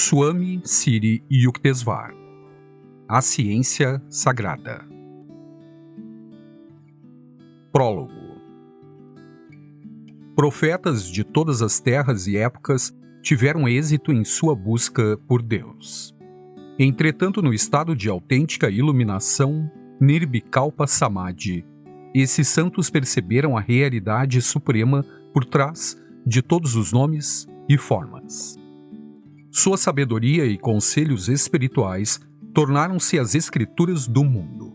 Swami Siri Yukteswar. A Ciência Sagrada. Prólogo. Profetas de todas as terras e épocas tiveram êxito em sua busca por Deus. Entretanto, no estado de autêntica iluminação, Nirvikalpa Samadhi, esses santos perceberam a realidade suprema por trás de todos os nomes e formas. Sua sabedoria e conselhos espirituais tornaram-se as escrituras do mundo.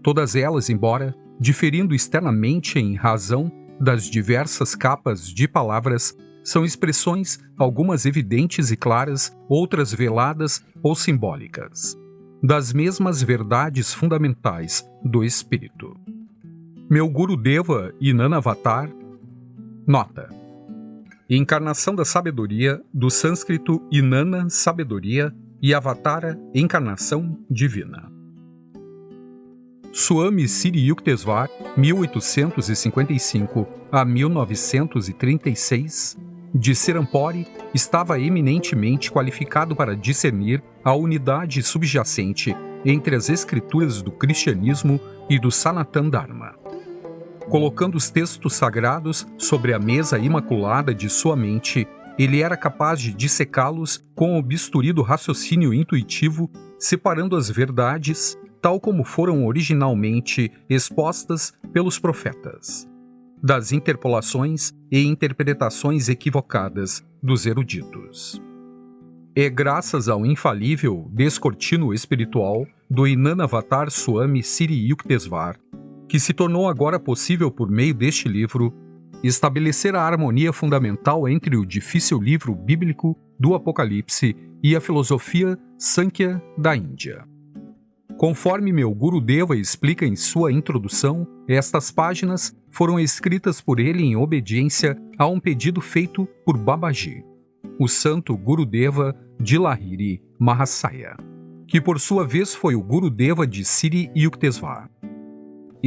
Todas elas, embora diferindo externamente em razão das diversas capas de palavras, são expressões, algumas evidentes e claras, outras veladas ou simbólicas, das mesmas verdades fundamentais do espírito. Meu Gurudeva Inanavatar. Nota: encarnação da sabedoria, do sânscrito Inanna, sabedoria, e Avatara, encarnação divina. Swami Siri Yukteswar, 1855 a 1936, de Serampore, estava eminentemente qualificado para discernir a unidade subjacente entre as escrituras do cristianismo e do Sanatana Dharma. Colocando os textos sagrados sobre a mesa imaculada de sua mente, ele era capaz de dissecá-los com o bisturi do raciocínio intuitivo, separando as verdades, tal como foram originalmente expostas pelos profetas, das interpolações e interpretações equivocadas dos eruditos. É graças ao infalível descortino espiritual do Inanavatar Swami Siri Yukteswar que se tornou agora possível, por meio deste livro, estabelecer a harmonia fundamental entre o difícil livro bíblico do Apocalipse e a filosofia Sankhya da Índia. Conforme meu Gurudeva explica em sua introdução, estas páginas foram escritas por ele em obediência a um pedido feito por Babaji, o santo Gurudeva de Lahiri Mahasaya, que por sua vez foi o Gurudeva de Siri Yukteswar.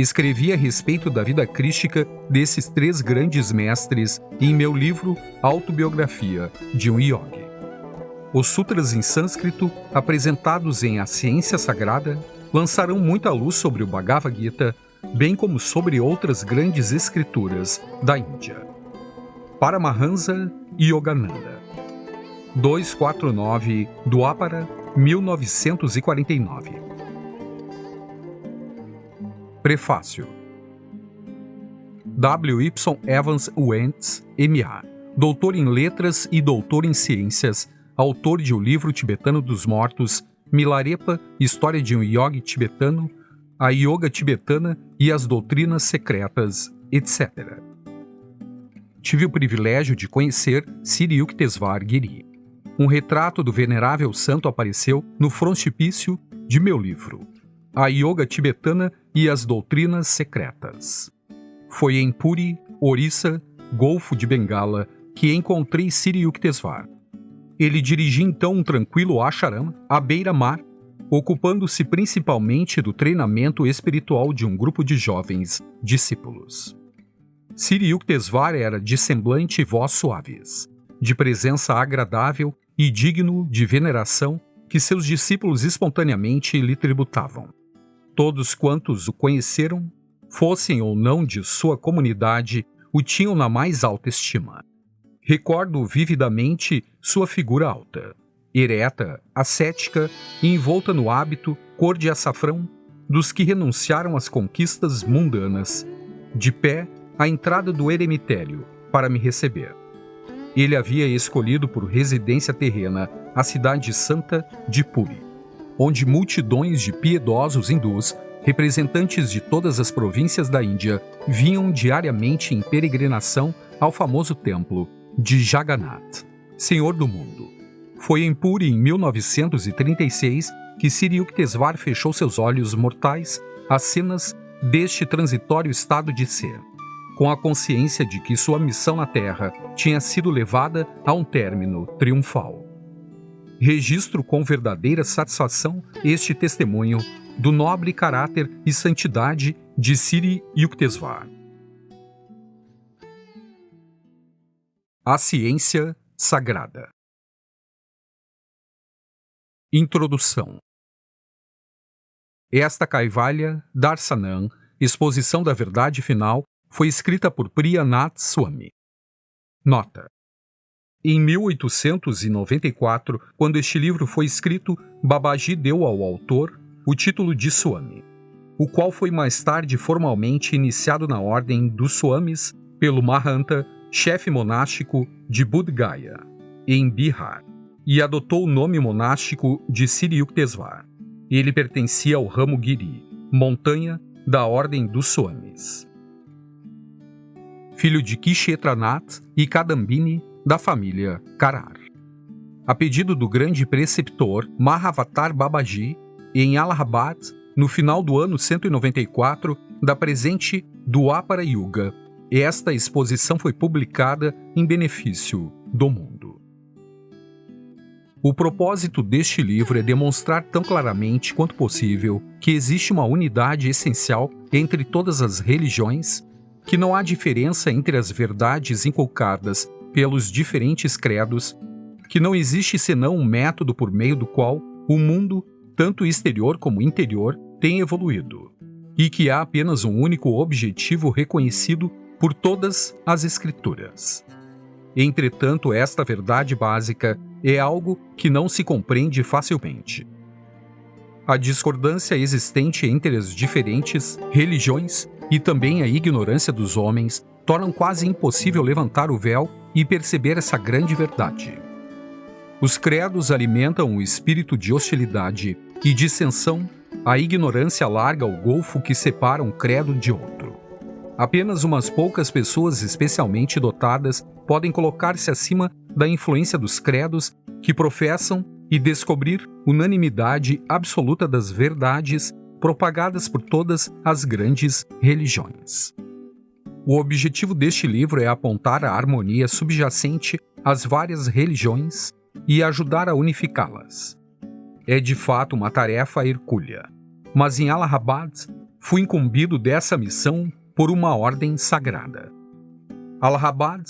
Escrevi a respeito da vida crística desses três grandes mestres em meu livro Autobiografia de um Yogi. Os sutras em sânscrito, apresentados em A Ciência Sagrada, lançarão muita luz sobre o Bhagavad Gita, bem como sobre outras grandes escrituras da Índia. Paramahansa Yogananda. 249 Dwapara, 1949. Prefácio. W. Y. Evans Wentz, M.A., doutor em letras e doutor em ciências, autor de O Livro Tibetano dos Mortos, Milarepa, História de um Yogi Tibetano, a Yoga Tibetana e as Doutrinas Secretas, etc. Tive o privilégio de conhecer Siri Yukteswar Giri. Um retrato do venerável santo apareceu no frontispício de meu livro, A Yoga Tibetana e as Doutrinas Secretas. Foi em Puri, Orissa, Golfo de Bengala, que encontrei Siri Yukteswar. Ele dirigia então um tranquilo ashram à beira-mar, ocupando-se principalmente do treinamento espiritual de um grupo de jovens discípulos. Siri Yukteswar era de semblante e voz suaves, de presença agradável e digno de veneração que seus discípulos espontaneamente lhe tributavam. Todos quantos o conheceram, fossem ou não de sua comunidade, o tinham na mais alta estima. Recordo vividamente sua figura alta, ereta, ascética e envolta no hábito cor de açafrão dos que renunciaram às conquistas mundanas, de pé à entrada do eremitério para me receber. Ele havia escolhido por residência terrena a cidade santa de Puri, onde multidões de piedosos hindus, representantes de todas as províncias da Índia, vinham diariamente em peregrinação ao famoso templo de Jagannath, Senhor do Mundo. Foi em Puri, em 1936, que Siri Yukteswar fechou seus olhos mortais às cenas deste transitório estado de ser, com a consciência de que sua missão na Terra tinha sido levada a um término triunfal. Registro com verdadeira satisfação este testemunho do nobre caráter e santidade de Siri Yukteswar. A Ciência Sagrada. Introdução. Esta Kaivalya Darsanam, Exposição da Verdade Final, foi escrita por Priya Nath Swami. Nota. Em 1894, quando este livro foi escrito, Babaji deu ao autor o título de Swami, o qual foi mais tarde formalmente iniciado na ordem dos Swamis pelo Mahanta, chefe monástico de Bodh Gaya, em Bihar, e adotou o nome monástico de Sri Yukteswar. Ele pertencia ao ramo Giri, montanha da ordem dos Swamis. Filho de Kshetranath e Kadambini, da família Karar. A pedido do grande preceptor Mahavatar Babaji, em Allahabad, no final do ano 194 da presente Dwapara Yuga, esta exposição foi publicada em benefício do mundo. O propósito deste livro é demonstrar tão claramente quanto possível que existe uma unidade essencial entre todas as religiões, que não há diferença entre as verdades inculcadas pelos diferentes credos, que não existe senão um método por meio do qual o mundo, tanto exterior como interior, tem evoluído, e que há apenas um único objetivo reconhecido por todas as escrituras. Entretanto, esta verdade básica é algo que não se compreende facilmente. A discordância existente entre as diferentes religiões e também a ignorância dos homens tornam quase impossível levantar o véu e perceber essa grande verdade. Os credos alimentam o espírito de hostilidade e dissensão. A ignorância alarga o golfo que separa um credo de outro. Apenas umas poucas pessoas especialmente dotadas podem colocar-se acima da influência dos credos que professam e descobrir unanimidade absoluta das verdades propagadas por todas as grandes religiões. O objetivo deste livro é apontar a harmonia subjacente às várias religiões e ajudar a unificá-las. É de fato uma tarefa hercúlea, mas em Allahabad fui incumbido dessa missão por uma ordem sagrada. Allahabad,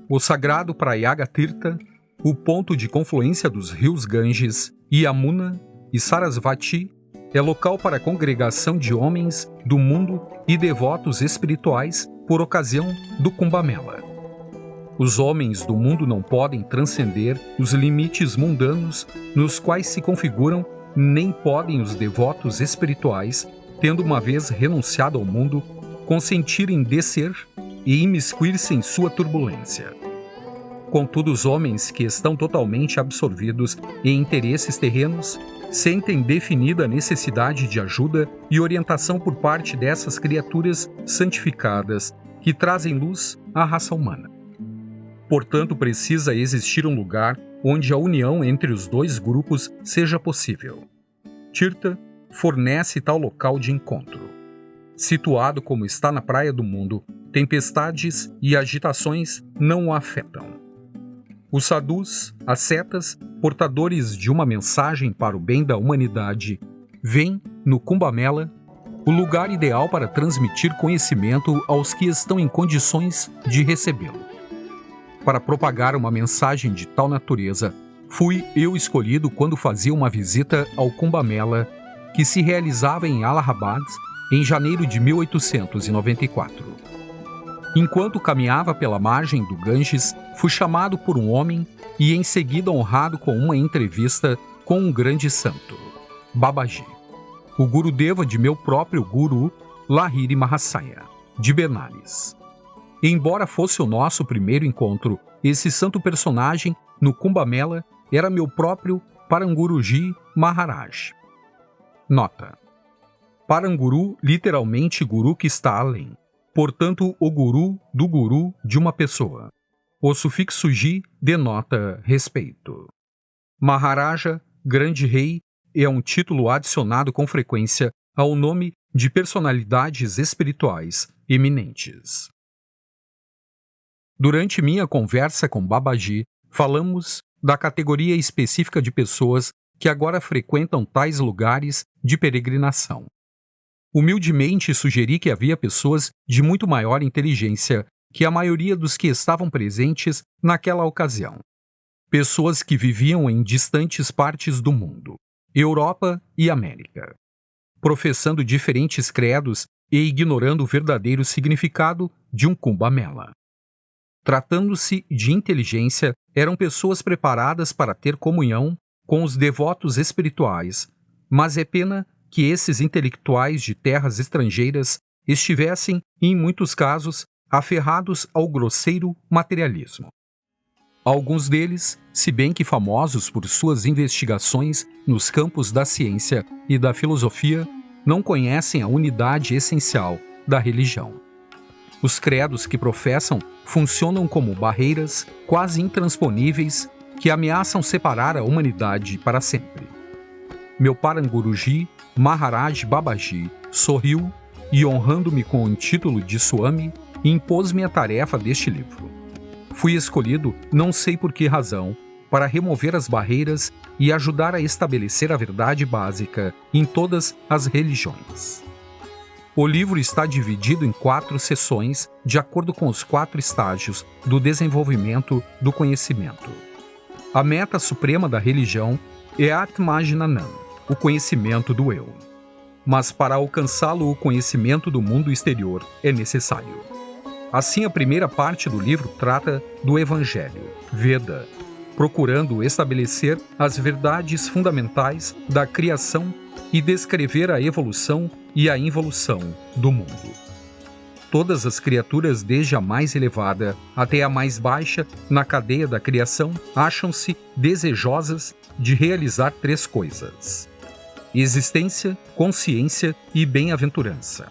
o sagrado Prayaga-tirtha, o ponto de confluência dos rios Ganges, Yamuna e Sarasvati, é local para a congregação de homens do mundo e devotos espirituais por ocasião do Kumbh Mela. Os homens do mundo não podem transcender os limites mundanos nos quais se configuram, nem podem os devotos espirituais, tendo uma vez renunciado ao mundo, consentir em descer e imiscuir-se em sua turbulência. Contudo, os homens que estão totalmente absorvidos em interesses terrenos sentem definida a necessidade de ajuda e orientação por parte dessas criaturas santificadas que trazem luz à raça humana. Portanto, precisa existir um lugar onde a união entre os dois grupos seja possível. Tirtha fornece tal local de encontro. Situado como está na praia do mundo, tempestades e agitações não o afetam. Os sadhus, ascetas, portadores de uma mensagem para o bem da humanidade, veem no Kumbh Mela o lugar ideal para transmitir conhecimento aos que estão em condições de recebê-lo. Para propagar uma mensagem de tal natureza, fui eu escolhido quando fazia uma visita ao Kumbh Mela, que se realizava em Allahabad em janeiro de 1894. Enquanto caminhava pela margem do Ganges, fui chamado por um homem e em seguida honrado com uma entrevista com um grande santo, Babaji, o Gurudeva de meu próprio Guru, Lahiri Mahasaya, de Benares. Embora fosse o nosso primeiro encontro, esse santo personagem no Kumbh Mela era meu próprio Paranguruji Maharaj. Nota. Paranguru, literalmente guru que está além. Portanto, o guru do guru de uma pessoa. O sufixo ji denota respeito. Maharaja, grande rei, é um título adicionado com frequência ao nome de personalidades espirituais eminentes. Durante minha conversa com Babaji, falamos da categoria específica de pessoas que agora frequentam tais lugares de peregrinação. Humildemente sugeri que havia pessoas de muito maior inteligência que a maioria dos que estavam presentes naquela ocasião. Pessoas que viviam em distantes partes do mundo, Europa e América. Professando diferentes credos e ignorando o verdadeiro significado de um Kumbamela. Tratando-se de inteligência, eram pessoas preparadas para ter comunhão com os devotos espirituais, mas é pena que esses intelectuais de terras estrangeiras estivessem, em muitos casos, aferrados ao grosseiro materialismo. Alguns deles, se bem que famosos por suas investigações nos campos da ciência e da filosofia, não conhecem a unidade essencial da religião. Os credos que professam funcionam como barreiras quase intransponíveis que ameaçam separar a humanidade para sempre. Meu Paranguruji, Maharaj Babaji, sorriu e, honrando-me com o título de Swami, impôs-me a tarefa deste livro. Fui escolhido, não sei por que razão, para remover as barreiras e ajudar a estabelecer a verdade básica em todas as religiões. O livro está dividido em 4 seções, de acordo com os 4 estágios do desenvolvimento do conhecimento. A meta suprema da religião é Atmajnanam, o conhecimento do eu. Mas para alcançá-lo, o conhecimento do mundo exterior é necessário. Assim, a primeira parte do livro trata do Evangelho, Veda, procurando estabelecer as verdades fundamentais da criação e descrever a evolução e a involução do mundo. Todas as criaturas, desde a mais elevada até a mais baixa na cadeia da criação, acham-se desejosas de realizar 3 coisas: existência, consciência e bem-aventurança.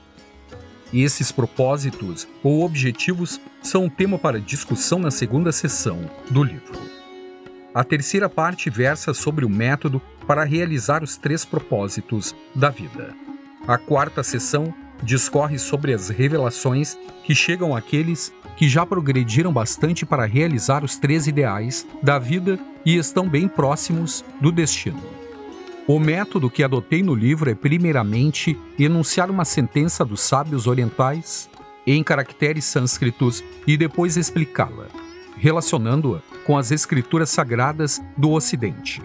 Esses propósitos ou objetivos são um tema para discussão na segunda seção do livro. A terceira parte versa sobre o método para realizar os 3 propósitos da vida. A quarta seção discorre sobre as revelações que chegam àqueles que já progrediram bastante para realizar os 3 ideais da vida e estão bem próximos do destino. O método que adotei no livro é, primeiramente, enunciar uma sentença dos sábios orientais em caracteres sânscritos e depois explicá-la, relacionando-a com as escrituras sagradas do Ocidente.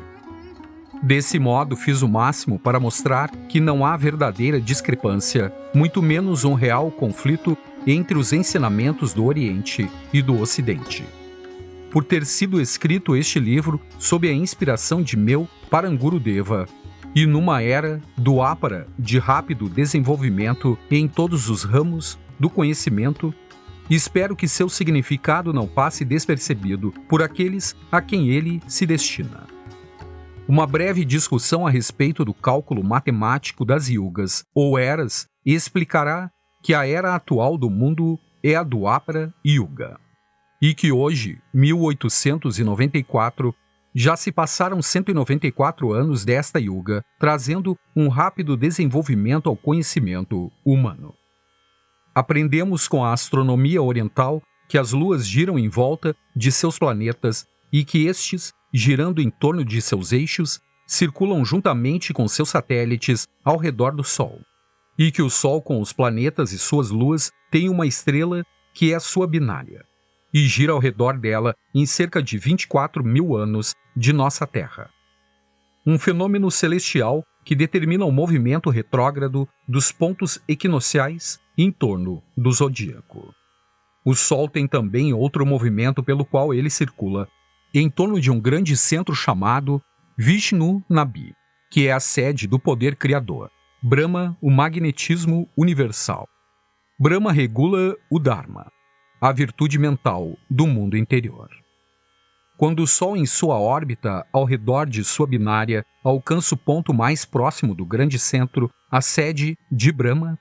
Desse modo, fiz o máximo para mostrar que não há verdadeira discrepância, muito menos um real conflito entre os ensinamentos do Oriente e do Ocidente. Por ter sido escrito este livro sob a inspiração de meu Parangurudeva e numa era do Apara de rápido desenvolvimento em todos os ramos do conhecimento, espero que seu significado não passe despercebido por aqueles a quem ele se destina. Uma breve discussão a respeito do cálculo matemático das yugas ou eras explicará que a era atual do mundo é a do Apara Yuga, e que hoje, 1894, já se passaram 194 anos desta yuga, trazendo um rápido desenvolvimento ao conhecimento humano. Aprendemos com a astronomia oriental que as luas giram em volta de seus planetas e que estes, girando em torno de seus eixos, circulam juntamente com seus satélites ao redor do Sol, e que o Sol com os planetas e suas luas tem uma estrela que é sua binária, e gira ao redor dela em cerca de 24 mil anos de nossa Terra. Um fenômeno celestial que determina o movimento retrógrado dos pontos equinociais em torno do zodíaco. O Sol tem também outro movimento pelo qual ele circula, em torno de um grande centro chamado Vishnu Nabi, que é a sede do poder criador, Brahma, o magnetismo universal. Brahma regula o Dharma, a virtude mental do mundo interior. Quando o Sol em sua órbita ao redor de sua binária alcança o ponto mais próximo do grande centro, a sede de Brahma,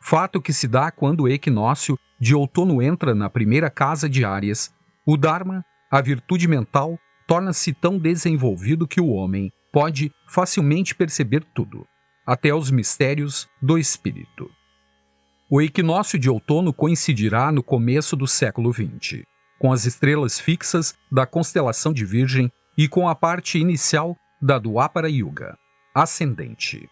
fato que se dá quando o equinócio de outono entra na primeira casa de Áries, o Dharma, a virtude mental, torna-se tão desenvolvido que o homem pode facilmente perceber tudo, até os mistérios do espírito. O equinócio de outono coincidirá no começo do século XX, com as estrelas fixas da constelação de Virgem e com a parte inicial da Dwapara Yuga, ascendente.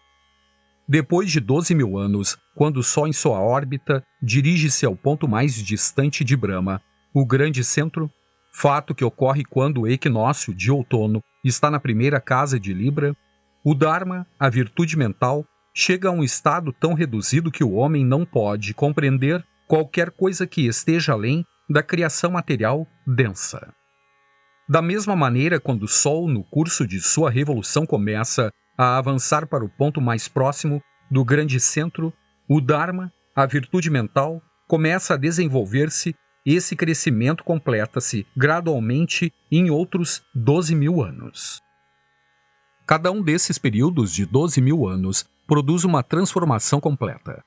Depois de 12 mil anos, quando o Sol em sua órbita dirige-se ao ponto mais distante de Brahma, o grande centro, fato que ocorre quando o equinócio de outono está na primeira casa de Libra, O Dharma, a virtude mental, chega a um estado tão reduzido que o homem não pode compreender qualquer coisa que esteja além da criação material densa. Da mesma maneira, quando o Sol, no curso de sua revolução, começa a avançar para o ponto mais próximo do grande centro, o Dharma, a virtude mental, começa a desenvolver-se. Esse crescimento completa-se gradualmente em outros 12.000 anos. Cada um desses períodos de 12.000 anos produz uma transformação completa,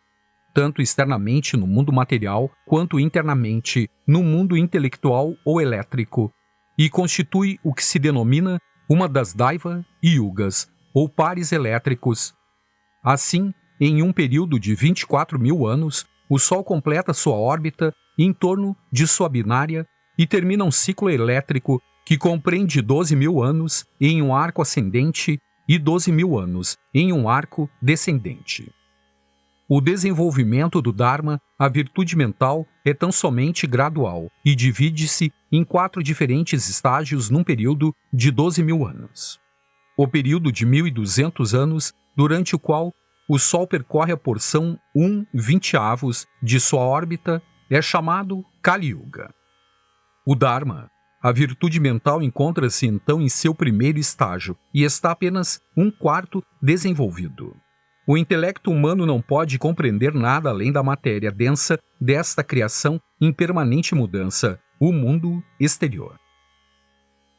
tanto externamente no mundo material quanto internamente no mundo intelectual ou elétrico, e constitui o que se denomina uma das Daiva Yugas, ou pares elétricos. Assim, em um período de 24.000 anos, o Sol completa sua órbita em torno de sua binária e termina um ciclo elétrico que compreende 12.000 anos em um arco ascendente e 12.000 anos em um arco descendente. O desenvolvimento do Dharma, a virtude mental, é tão somente gradual e divide-se em 4 diferentes estágios num período de 12.000 anos. O período de 1.200 anos, durante o qual o Sol percorre a porção 1/20 de sua órbita, é chamado Kali Yuga. O Dharma, a virtude mental, encontra-se então em seu primeiro estágio e está apenas 1/4 desenvolvido. O intelecto humano não pode compreender nada além da matéria densa desta criação em permanente mudança, o mundo exterior.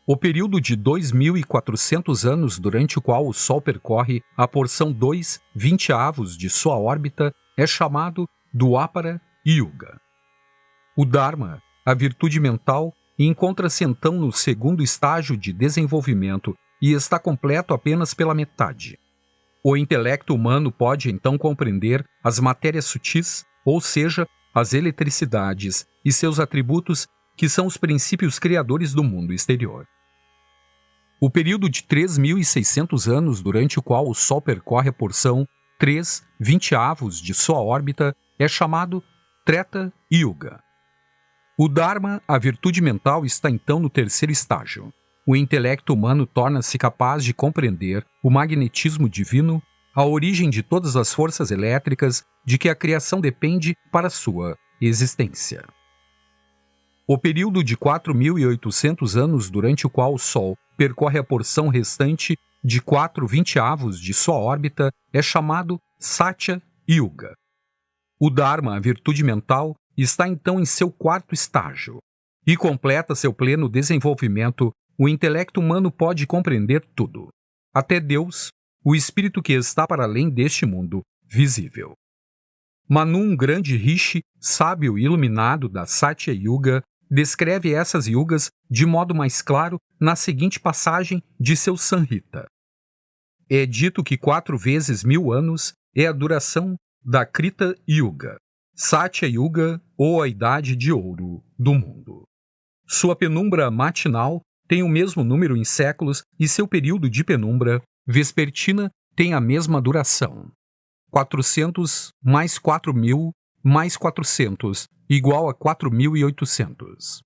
O período de 2.400 anos, durante o qual o Sol percorre a porção 2/20 de sua órbita, é chamado Dwapara Yuga. O Dharma, a virtude mental, encontra-se então no segundo estágio de desenvolvimento e está completo apenas pela metade. O intelecto humano pode então compreender as matérias sutis, ou seja, as eletricidades e seus atributos, que são os princípios criadores do mundo exterior. O período de 3.600 anos, durante o qual o Sol percorre a porção 3/20 de sua órbita, é chamado Treta Yuga. O Dharma, a virtude mental, está então no terceiro estágio. O intelecto humano torna-se capaz de compreender o magnetismo divino, a origem de todas as forças elétricas de que a criação depende para sua existência. O período de 4.800 anos, durante o qual o Sol percorre a porção restante de 4/20 de sua órbita, é chamado Satya Yuga. O Dharma, a virtude mental, está então em seu quarto estágio e completa seu pleno desenvolvimento. O intelecto humano pode compreender tudo, até Deus, o espírito que está para além deste mundo visível. Manu, um grande rishi, sábio e iluminado da Satya Yuga, descreve essas yugas de modo mais claro na seguinte passagem de seu Samhita. É dito que 4 vezes 1.000 anos é a duração da Krita Yuga, Satya Yuga, ou a Idade de Ouro do mundo. Sua penumbra matinal tem o mesmo número em séculos e seu período de penumbra vespertina tem a mesma duração. 400 mais 4.000 mais 400 igual a 4.800.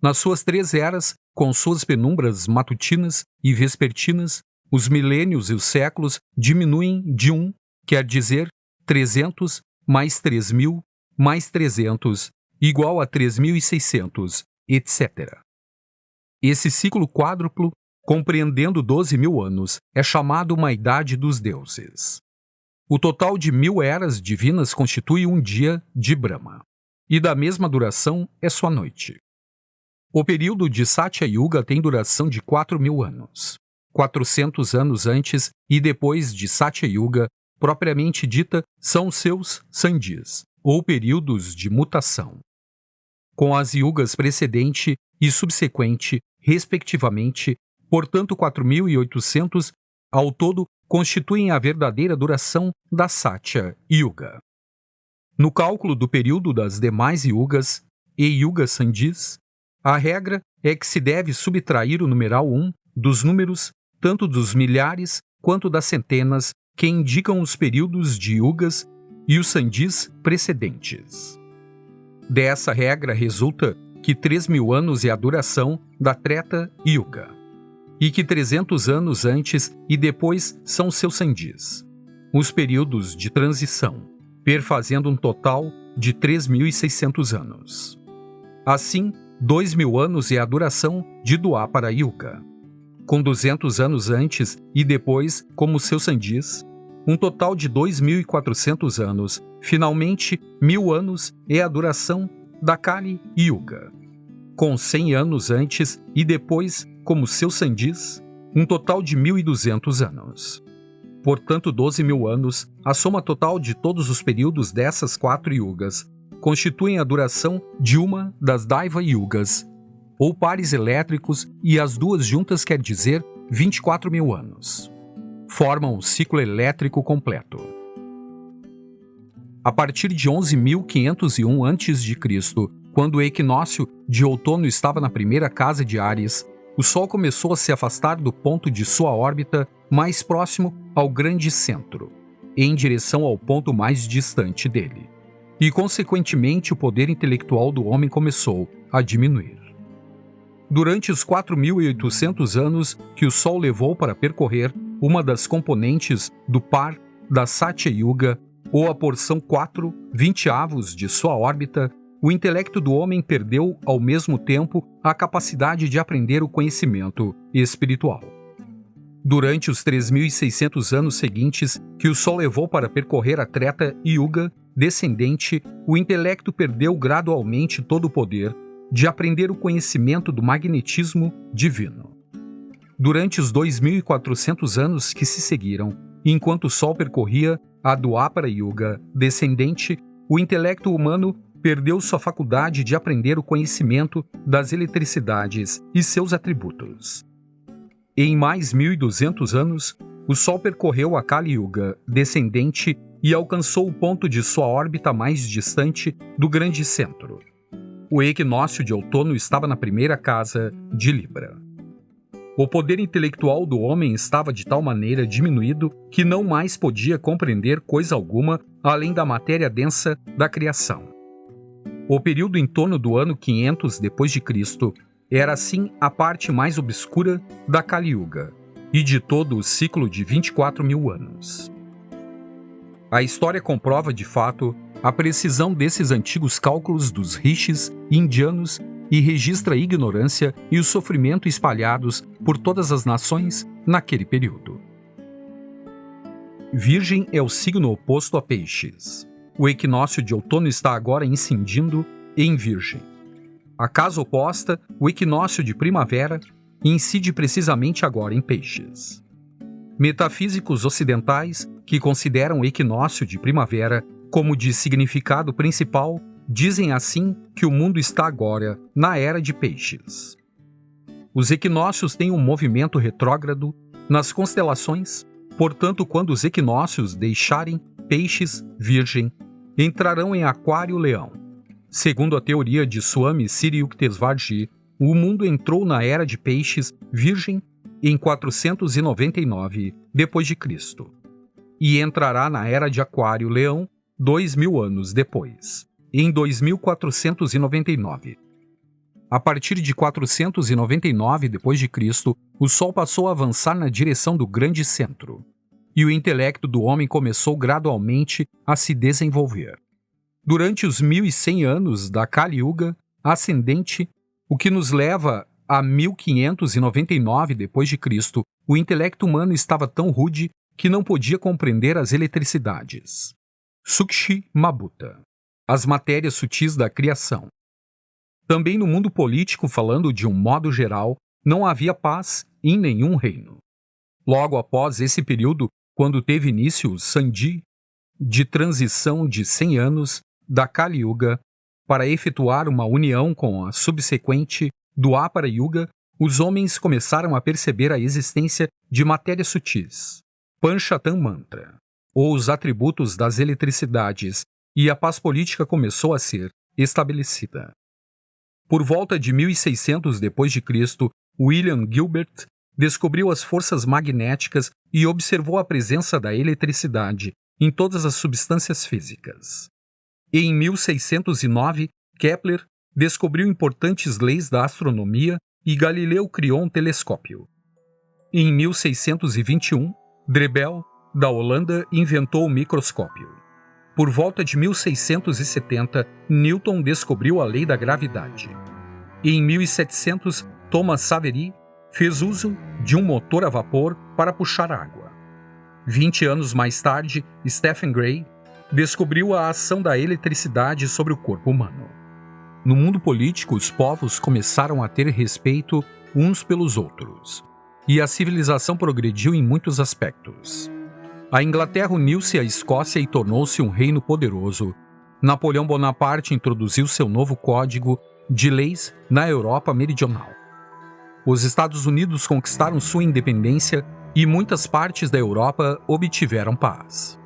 Nas suas 3 eras, com suas penumbras matutinas e vespertinas, os milênios e os séculos diminuem de 1, quer dizer 300 mais 3.000 mais 300 igual a 3.600, etc. Esse ciclo quádruplo, compreendendo 12.000 anos, é chamado uma idade dos deuses. O total de 1.000 eras divinas constitui um dia de Brahma, e da mesma duração é sua noite. O período de Satya Yuga tem duração de 4.000 anos. 400 anos antes e depois de Satya Yuga, propriamente dita, são os seus sandhis, ou períodos de mutação. Com as yugas precedente e subsequente, respectivamente, portanto 4.800, ao todo, constituem a verdadeira duração da Satya Yuga. No cálculo do período das demais yugas e yuga sandhis, a regra é que se deve subtrair o numeral 1 dos números tanto dos milhares quanto das centenas que indicam os períodos de yugas e os sandhis precedentes. Dessa regra resulta que 3.000 anos é a duração da Treta Yuga. e que 300 anos antes e depois são seus sandis. Os períodos de transição, perfazendo um total de 3.600 anos. Assim, 2.000 anos é a duração de Dwapara Yuga, com 200 anos antes e depois como seus sandis, um total de 2.400 anos. Finalmente, 1.000 anos é a duração da Kali Yuga, com 100 anos antes e depois como seus sandis, um total de 1.200 anos. Portanto, 12.000 anos, a soma total de todos os períodos dessas 4 yugas, constituem a duração de uma das Daiva Yugas, ou pares elétricos, e as duas juntas quer dizer 24.000 anos. Formam o ciclo elétrico completo. A partir de 11.501 a.C., quando o equinócio de outono estava na primeira casa de Áries, o Sol começou a se afastar do ponto de sua órbita mais próximo ao grande centro, em direção ao ponto mais distante dele. E, consequentemente, o poder intelectual do homem começou a diminuir. Durante os 4.800 anos que o Sol levou para percorrer uma das componentes do par da Satya Yuga, ou a porção 4/20 de sua órbita, o intelecto do homem perdeu, ao mesmo tempo, a capacidade de aprender o conhecimento espiritual. Durante os 3.600 anos seguintes que o Sol levou para percorrer a Treta Yuga descendente, o intelecto perdeu gradualmente todo o poder de aprender o conhecimento do magnetismo divino. Durante os 2.400 anos que se seguiram, enquanto o Sol percorria a Dwapara Yuga descendente, o intelecto humano perdeu sua faculdade de aprender o conhecimento das eletricidades e seus atributos. Em mais 1.200 anos, o Sol percorreu a Kali Yuga descendente e alcançou o ponto de sua órbita mais distante do grande centro. O equinócio de outono estava na primeira casa de Libra. O poder intelectual do homem estava de tal maneira diminuído que não mais podia compreender coisa alguma além da matéria densa da criação. O período em torno do ano 500 d.C. era assim a parte mais obscura da Kali Yuga e de todo o ciclo de 24.000 anos. A história comprova de fato a precisão desses antigos cálculos dos rishis indianos e registra a ignorância e o sofrimento espalhados por todas as nações naquele período. Virgem é o signo oposto a Peixes. O equinócio de outono está agora incidindo em Virgem. A casa oposta, o equinócio de primavera, incide precisamente agora em Peixes. Metafísicos ocidentais, que consideram o equinócio de primavera como de significado principal, dizem assim que o mundo está agora na era de Peixes. Os equinócios têm um movimento retrógrado nas constelações, portanto, quando os equinócios deixarem Peixes, Virgem, entrarão em Aquário-Leão. Segundo a teoria de Swami Sri Yukteswarji, o mundo entrou na era de Peixes, Virgem, em 499 d.C. e entrará na era de Aquário-Leão 2.000 anos depois, em 2499. A partir de 499 d.C., o Sol passou a avançar na direção do grande centro, e o intelecto do homem começou gradualmente a se desenvolver. Durante os 1.100 anos da Kali Yuga ascendente, o que nos leva a 1599 d.C., o intelecto humano estava tão rude que não podia compreender as eletricidades. Sukshi Mabuta, as matérias sutis da criação. Também no mundo político, falando de um modo geral, não havia paz em nenhum reino. Logo após esse período, quando teve início o Sandhi, de transição de 100 anos da Kali Yuga, para efetuar uma união com a subsequente Dwapara Yuga, os homens começaram a perceber a existência de matérias sutis, Panchatan Mantra, ou os atributos das eletricidades, e a paz política começou a ser estabelecida. Por volta de 1600 d.C., William Gilbert descobriu as forças magnéticas e observou a presença da eletricidade em todas as substâncias físicas. Em 1609, Kepler descobriu importantes leis da astronomia e Galileu criou um telescópio. Em 1621, Drebel, da Holanda, inventou o microscópio. Por volta de 1670, Newton descobriu a lei da gravidade. Em 1700, Thomas Savery fez uso de um motor a vapor para puxar água. 20 anos mais tarde, Stephen Gray descobriu a ação da eletricidade sobre o corpo humano. No mundo político, os povos começaram a ter respeito uns pelos outros, e a civilização progrediu em muitos aspectos. A Inglaterra uniu-se à Escócia e tornou-se um reino poderoso. Napoleão Bonaparte introduziu seu novo código de leis na Europa Meridional. Os Estados Unidos conquistaram sua independência e muitas partes da Europa obtiveram paz.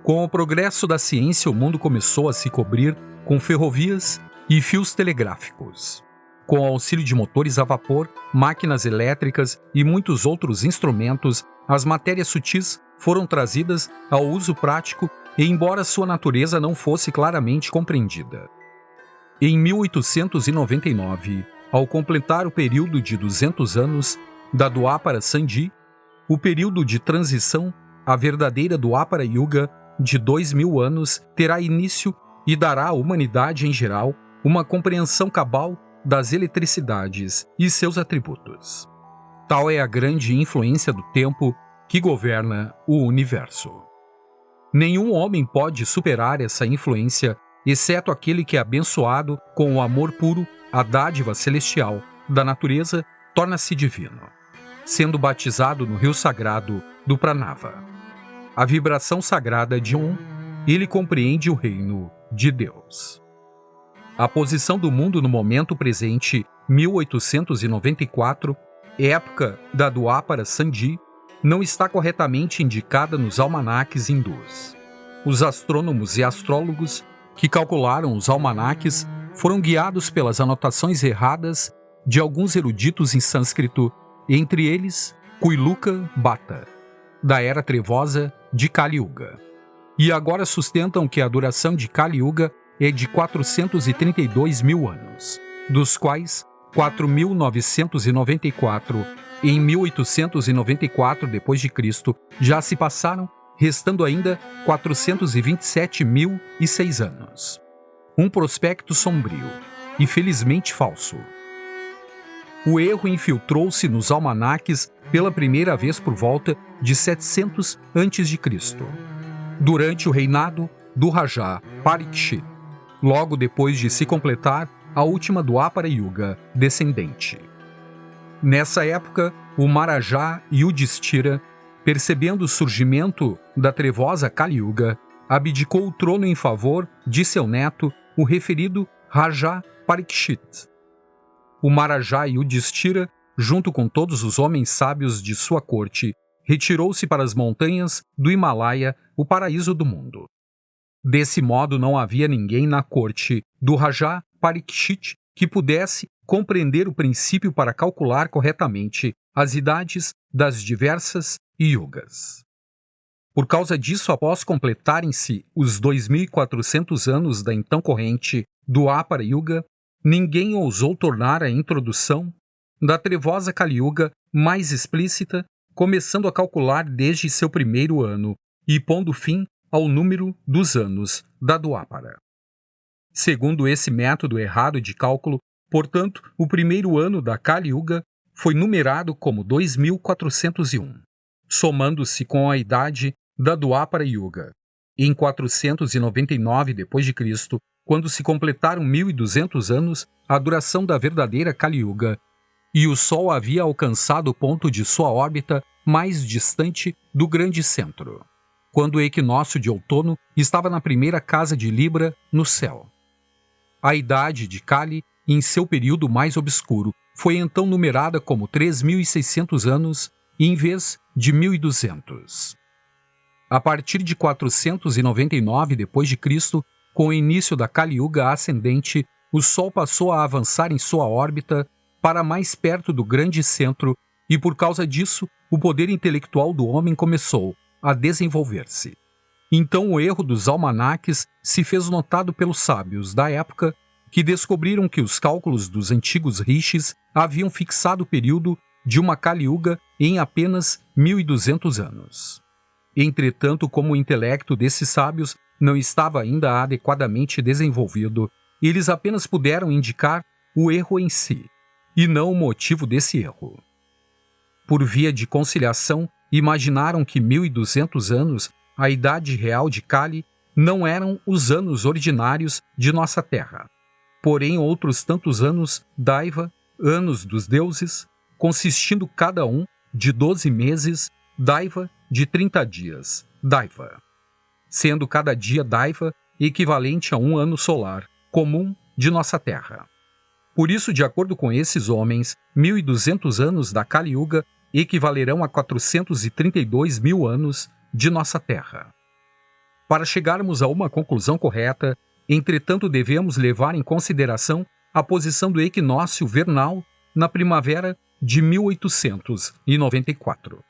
Com o progresso da ciência, o mundo começou a se cobrir com ferrovias e fios telegráficos. Com o auxílio de motores a vapor, máquinas elétricas e muitos outros instrumentos, as matérias sutis foram trazidas ao uso prático, e embora sua natureza não fosse claramente compreendida. Em 1899, ao completar o período de 200 anos da Dwapara Sandhi, o período de transição à verdadeira Dwapara Yuga de 2000 anos terá início e dará à humanidade em geral uma compreensão cabal das eletricidades e seus atributos. Tal é a grande influência do tempo que governa o universo. Nenhum homem pode superar essa influência, exceto aquele que é abençoado com o amor puro, a dádiva celestial da natureza, torna-se divino, sendo batizado no rio sagrado do Pranava. A vibração sagrada de ele compreende o reino de Deus. A posição do mundo no momento presente, 1894, época da Dwapara Sandhi, não está corretamente indicada nos almanaques hindus. Os astrônomos e astrólogos que calcularam os almanaques foram guiados pelas anotações erradas de alguns eruditos em sânscrito, entre eles Kuiluka Bhatta, da Era Trevosa de Kali Yuga. E agora sustentam que a duração de Kali Yuga é de 432 mil anos, dos quais 4.994 em 1894 d.C. já se passaram, restando ainda 427.006 anos. Um prospecto sombrio e felizmente falso. O erro infiltrou-se nos almanaques pela primeira vez por volta de 700 a.C., durante o reinado do Raja Parikshit, logo depois de se completar a última Dwapara Yuga descendente. Nessa época, o Maharaja Yudhishthira, percebendo o surgimento da trevosa Kali Yuga, abdicou o trono em favor de seu neto, o referido Raja Parikshit. O Maharaja Yudhishthira, junto com todos os homens sábios de sua corte, retirou-se para as montanhas do Himalaia, o paraíso do mundo. Desse modo, não havia ninguém na corte do Raja Parikshit que pudesse compreender o princípio para calcular corretamente as idades das diversas yugas. Por causa disso, após completarem-se os 2.400 anos da então corrente Dwapara Yuga, ninguém ousou tornar a introdução da trevosa Kali Yuga mais explícita, começando a calcular desde seu primeiro ano e pondo fim ao número dos anos da Dwapara. Segundo esse método errado de cálculo, portanto, o primeiro ano da Kali Yuga foi numerado como 2401, somando-se com a idade da Dwapara Yuga. Em 499 d.C., quando se completaram 1.200 anos, a duração da verdadeira Kali Yuga, e o Sol havia alcançado o ponto de sua órbita mais distante do grande centro, quando o equinócio de outono estava na primeira casa de Libra no céu. A idade de Kali, em seu período mais obscuro, foi então numerada como 3.600 anos em vez de 1.200. A partir de 499 d.C., com o início da Kali Yuga ascendente, o Sol passou a avançar em sua órbita para mais perto do grande centro e, por causa disso, o poder intelectual do homem começou a desenvolver-se. Então o erro dos almanaques se fez notado pelos sábios da época, que descobriram que os cálculos dos antigos rishis haviam fixado o período de uma Kali Yuga em apenas 1.200 anos. Entretanto, como o intelecto desses sábios não estava ainda adequadamente desenvolvido, eles apenas puderam indicar o erro em si, e não o motivo desse erro. Por via de conciliação, imaginaram que 1.200 anos, a idade real de Kali, não eram os anos ordinários de nossa Terra. Porém, outros tantos anos, Daiva, anos dos deuses, consistindo cada um de 12 meses, Daiva, de 30 dias, Daiva. Sendo cada dia Daiva equivalente a um ano solar, comum de nossa Terra. Por isso, de acordo com esses homens, 1.200 anos da Kali Yuga equivalerão a 432 mil anos de nossa Terra. Para chegarmos a uma conclusão correta, entretanto, devemos levar em consideração a posição do equinócio vernal na primavera de 1894.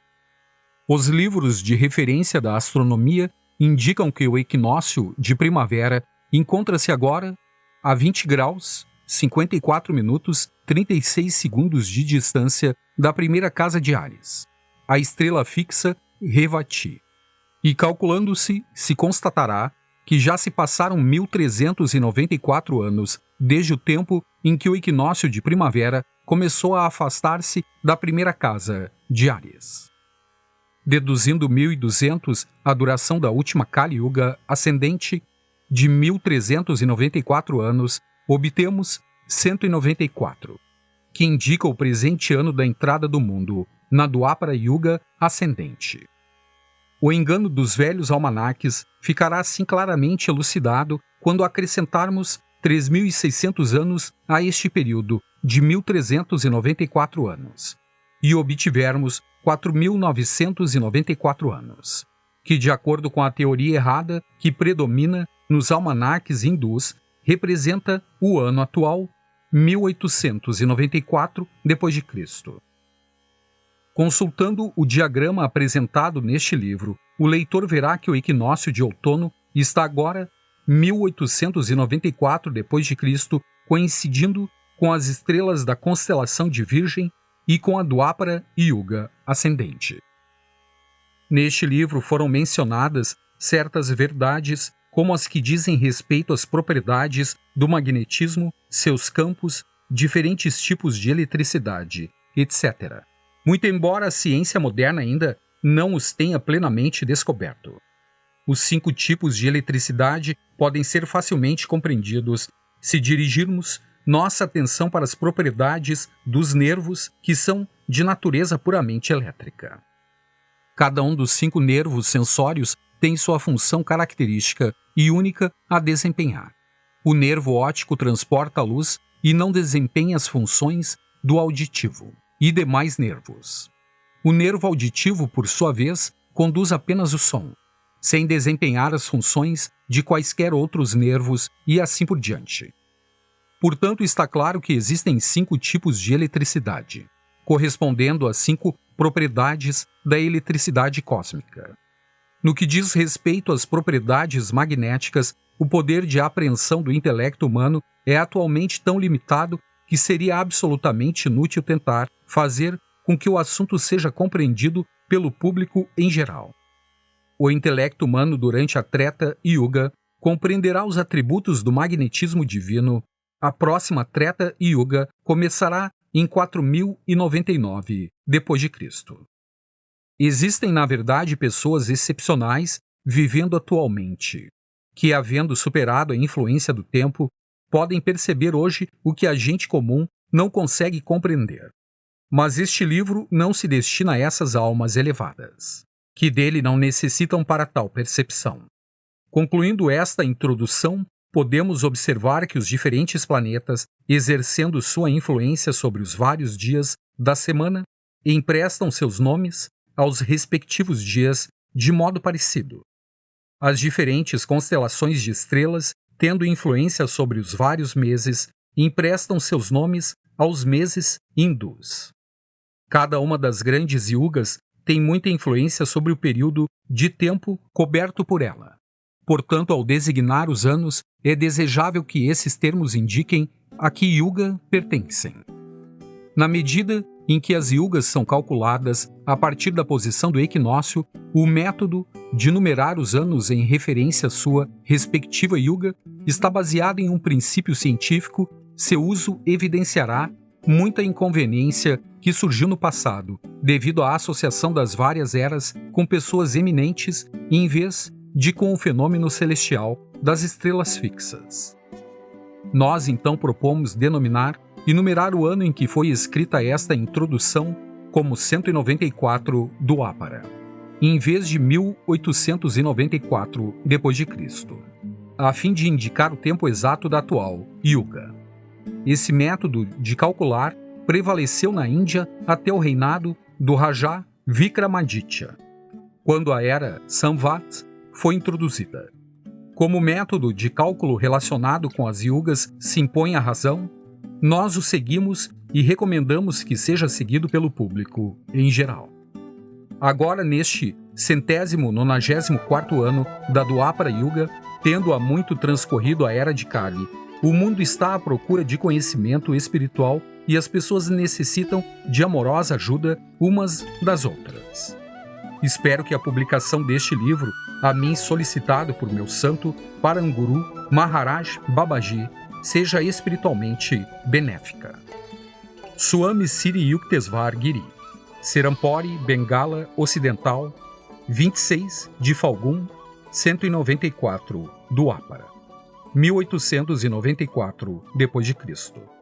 Os livros de referência da astronomia indicam que o equinócio de primavera encontra-se agora a 20 graus, 54 minutos, 36 segundos de distância da primeira casa de Áries, a estrela fixa Revati. E calculando-se, se constatará que já se passaram 1.394 anos desde o tempo em que o equinócio de primavera começou a afastar-se da primeira casa de Áries. Deduzindo 1.200 a duração da última Kali Yuga ascendente de 1.394 anos, obtemos 194, que indica o presente ano da entrada do mundo na Dwapara Yuga ascendente. O engano dos velhos almanaques ficará assim claramente elucidado quando acrescentarmos 3.600 anos a este período de 1.394 anos e obtivermos 4.994 anos, que, de acordo com a teoria errada que predomina nos almanaques hindus, representa o ano atual 1894 d.C. Consultando o diagrama apresentado neste livro, o leitor verá que o equinócio de outono está agora 1894 d.C., coincidindo com as estrelas da constelação de Virgem e com a Dwapara Yuga ascendente. Neste livro foram mencionadas certas verdades, como as que dizem respeito às propriedades do magnetismo, seus campos, diferentes tipos de eletricidade, etc., muito embora a ciência moderna ainda não os tenha plenamente descoberto. Os 5 tipos de eletricidade podem ser facilmente compreendidos se dirigirmos nossa atenção para as propriedades dos nervos, que são de natureza puramente elétrica. Cada um dos 5 nervos sensórios tem sua função característica e única a desempenhar. O nervo óptico transporta a luz e não desempenha as funções do auditivo e demais nervos. O nervo auditivo, por sua vez, conduz apenas o som, sem desempenhar as funções de quaisquer outros nervos e assim por diante. Portanto, está claro que existem 5 tipos de eletricidade, correspondendo às 5 propriedades da eletricidade cósmica. No que diz respeito às propriedades magnéticas, o poder de apreensão do intelecto humano é atualmente tão limitado que seria absolutamente inútil tentar fazer com que o assunto seja compreendido pelo público em geral. O intelecto humano durante a Treta Yuga compreenderá os atributos do magnetismo divino. A próxima Treta Yuga começará em 4099 d.C. Existem, na verdade, pessoas excepcionais vivendo atualmente, que, havendo superado a influência do tempo, podem perceber hoje o que a gente comum não consegue compreender. Mas este livro não se destina a essas almas elevadas, que dele não necessitam para tal percepção. Concluindo esta introdução, podemos observar que os diferentes planetas, exercendo sua influência sobre os vários dias da semana, emprestam seus nomes aos respectivos dias de modo parecido. As diferentes constelações de estrelas, tendo influência sobre os vários meses, emprestam seus nomes aos meses hindus. Cada uma das grandes yugas tem muita influência sobre o período de tempo coberto por ela. Portanto, ao designar os anos, é desejável que esses termos indiquem a que yuga pertencem. Na medida em que as yugas são calculadas a partir da posição do equinócio, o método de numerar os anos em referência à sua respectiva yuga está baseado em um princípio científico. Seu uso evidenciará muita inconveniência que surgiu no passado, devido à associação das várias eras com pessoas eminentes, em vez de com o fenômeno celestial das estrelas fixas. Nós, então, propomos denominar e numerar o ano em que foi escrita esta introdução como 194 do Ápara, em vez de 1894 d.C., a fim de indicar o tempo exato da atual Yuga. Esse método de calcular prevaleceu na Índia até o reinado do Raja Vikramaditya, quando a era Samvat foi introduzida. Como o método de cálculo relacionado com as yugas se impõe à razão, nós o seguimos e recomendamos que seja seguido pelo público em geral. Agora, neste 194º ano da Dwapara Yuga, tendo há muito transcorrido a Era de Kali, o mundo está à procura de conhecimento espiritual e as pessoas necessitam de amorosa ajuda umas das outras. Espero que a publicação deste livro, a mim solicitado por meu santo Paranguru Maharaj Babaji, seja espiritualmente benéfica. Swami Sri Yukteswar Giri, Serampore, Bengala Ocidental, 26 de Falgum, 194 do Ápara, 1894 d.C.